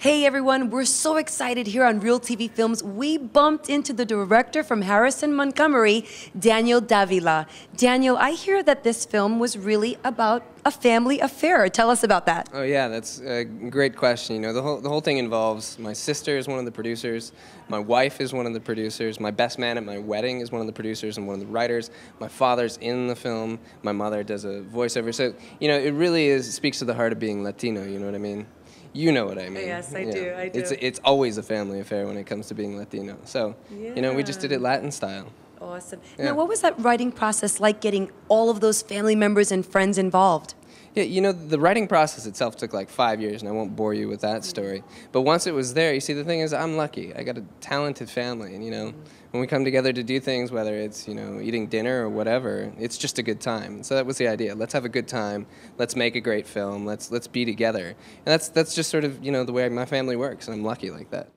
Hey everyone, we're so excited here on Real TV Films. We bumped into the director from Harrison, Montgomery, Daniel Davila. Daniel, I hear that this film was really about a family affair. Tell us about that. Oh yeah, that's a great question. You know, the whole thing involves my sister is one of the producers, my wife is one of the producers, my best man at my wedding is one of the producers and one of the writers. My father's in the film. My mother does a voiceover. So you know, it really speaks to the heart of being Latino. You know what I mean? You know what I mean. Yes, I do. It's always a family affair when it comes to being Latino. So, you know, we just did it Latin style. Awesome. Yeah. Now, what was that writing process like, getting all of those family members and friends involved? Yeah, you know, the writing process itself took like 5 years, and I won't bore you with that story. But once it was there, you see, the thing is, I'm lucky. I got a talented family, and, you know, when we come together to do things, whether it's, you know, eating dinner or whatever, it's just a good time. So that was the idea. Let's have a good time. Let's make a great film. Let's be together. And that's just sort of, you know, the way my family works, and I'm lucky like that.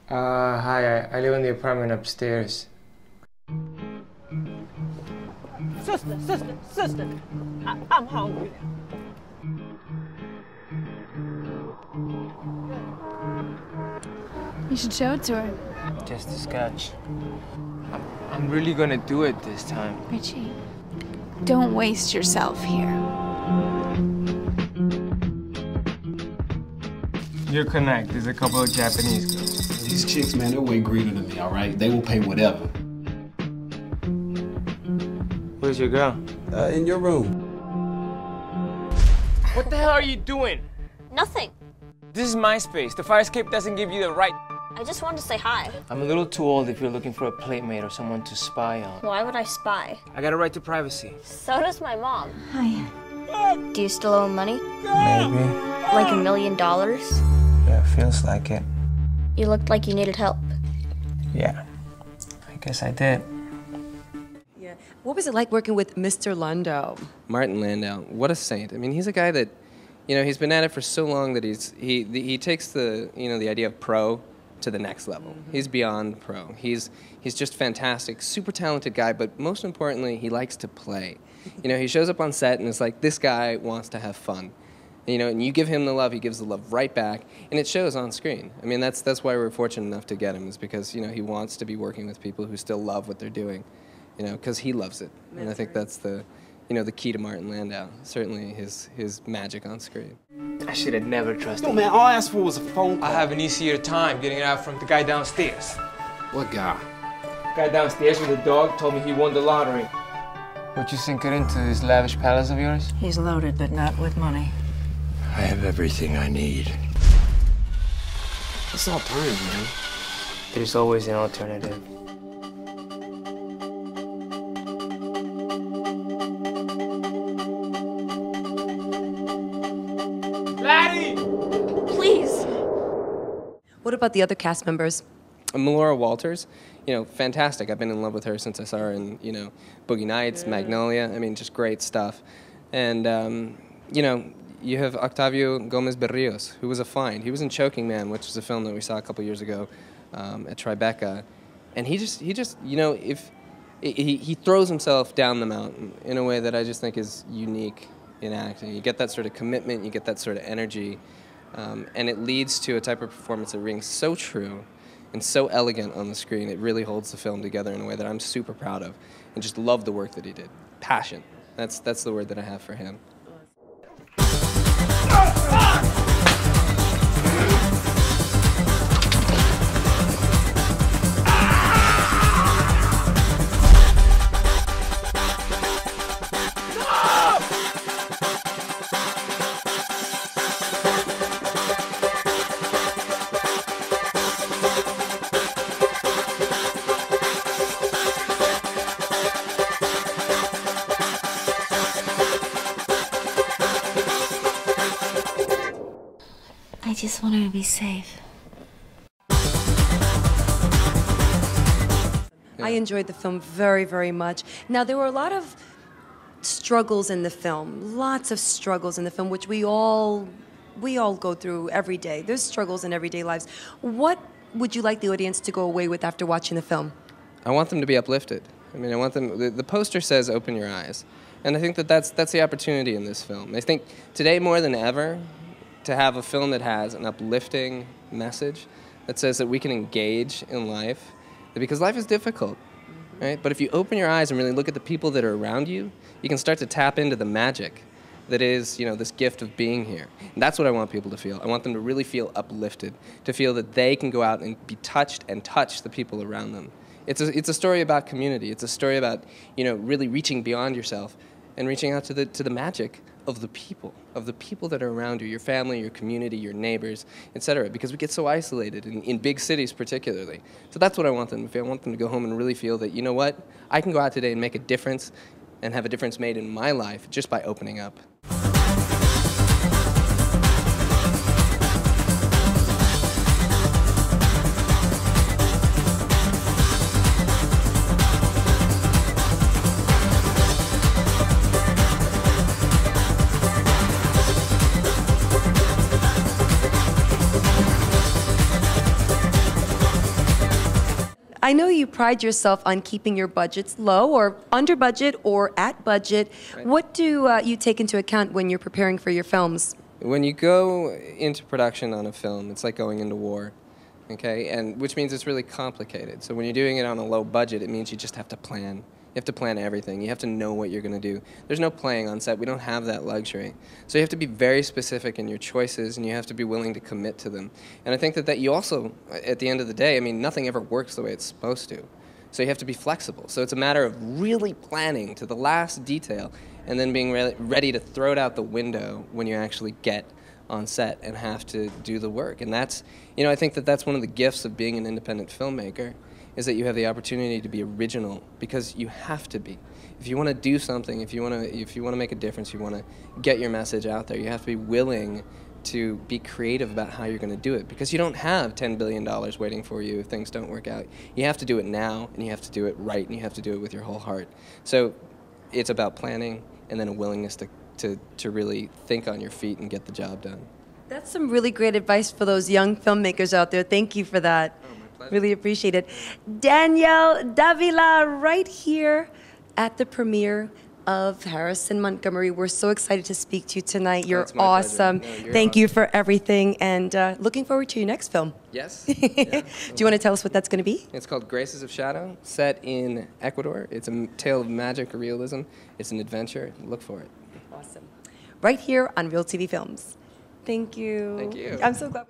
Hi, I live in the apartment upstairs. Sister, I'm hungry. You should show it to her. Just a sketch. I'm really gonna do it this time. Richie, don't waste yourself here. You'll connect. There's a couple of Japanese girls. These chicks, man, they're way greener than me, all right? They will pay whatever. Where's your girl? In your room. What the hell are you doing? Nothing. This is my space. The fire escape doesn't give you the right. I just wanted to say hi. I'm a little too old if you're looking for a playmate or someone to spy on. Why would I spy? I got a right to privacy. So does my mom. Hi. Do you still owe money? Maybe. Like $1 million? Yeah, feels like it. You looked like you needed help. Yeah. I guess I did. Yeah. What was it like working with Mr. Landau? Martin Landau, what a saint. I mean, he's a guy that, you know, he's been at it for so long that he takes the, you know, the idea of pro to the next level. He's beyond pro. He's just fantastic, super talented guy, but most importantly, he likes to play. You know, he shows up on set and it's like, this guy wants to have fun. You know, and you give him the love, he gives the love right back, and it shows on screen. I mean, that's why we're fortunate enough to get him, is because, you know, he wants to be working with people who still love what they're doing, you know, because he loves it. And I think that's the, you know, the key to Martin Landau, certainly his magic on screen. I should have never trusted No, man, all I asked for was a phone call. I have an easier time getting it out from the guy downstairs. What guy? The guy downstairs with the dog told me he won the lottery. Would you sink it into this lavish palace of yours? He's loaded, but not with money. I have everything I need. What's the alternative, man? There's always an alternative. Laddie! Please! What about the other cast members? Melora Walters, you know, fantastic. I've been in love with her since I saw her in, you know, Boogie Nights, Magnolia. I mean, just great stuff. And, you know, you have Octavio Gomez Berrios, who was a find. He was in Choking Man, which is a film that we saw a couple years ago at Tribeca. And he just, you know, he throws himself down the mountain in a way that I just think is unique in acting. You get that sort of commitment, you get that sort of energy, and it leads to a type of performance that rings so true and so elegant on the screen. It really holds the film together in a way that I'm super proud of, and just love the work that he did. Passion. That's the word that I have for him. I just want her to be safe. I enjoyed the film very, very much. Now, there were a lot of struggles in the film, lots of struggles in the film, which we all go through every day. There's struggles in everyday lives. What would you like the audience to go away with after watching the film? I want them to be uplifted. I mean, I want them. The poster says "Open your eyes," and I think that that's the opportunity in this film. I think today more than ever, to have a film that has an uplifting message that says that we can engage in life, because life is difficult, right? But if you open your eyes and really look at the people that are around you, you can start to tap into the magic that is, this gift of being here. And that's what I want people to feel. I want them to really feel uplifted, to feel that they can go out and be touched and touch the people around them. It's a story about community. It's a story about, really reaching beyond yourself and reaching out to the magic of the people that are around you, your family, your community, your neighbors, etc. Because we get so isolated, in big cities particularly. So that's what I want them to feel. I want them to go home and really feel that, you know what, I can go out today and make a difference and have a difference made in my life just by opening up. I know you pride yourself on keeping your budgets low or under budget or at budget. Right. What do you take into account when you're preparing for your films? When you go into production on a film, it's like going into war, okay? And which means it's really complicated. So when you're doing it on a low budget, it means you just have to plan. You have to plan everything. You have to know what you're going to do. There's no playing on set. We don't have that luxury. So you have to be very specific in your choices, and you have to be willing to commit to them. And I think that you also, at the end of the day, I mean, nothing ever works the way it's supposed to. So you have to be flexible. So it's a matter of really planning to the last detail and then being ready to throw it out the window when you actually get on set and have to do the work. And that's, I think that that's one of the gifts of being an independent filmmaker, is that you have the opportunity to be original, because you have to be. If you want to do something, if you want to make a difference, you want to get your message out there, you have to be willing to be creative about how you're going to do it, because you don't have $10 billion waiting for you if things don't work out. You have to do it now, and you have to do it right, and you have to do it with your whole heart. So it's about planning and then a willingness to really think on your feet and get the job done. That's some really great advice for those young filmmakers out there. Thank you for that. Really appreciate it. Daniel Davila, right here at the premiere of Harrison Montgomery. We're so excited to speak to you tonight. You're awesome. No, Thank awesome. you for everything, and looking forward to your next film. Yes. Do you want to tell us what that's going to be? It's called Graces of Shadow, set in Ecuador. It's a tale of magic realism. It's an adventure. Look for it. Awesome. Right here on Real TV Films. Thank you. Thank you. I'm so glad.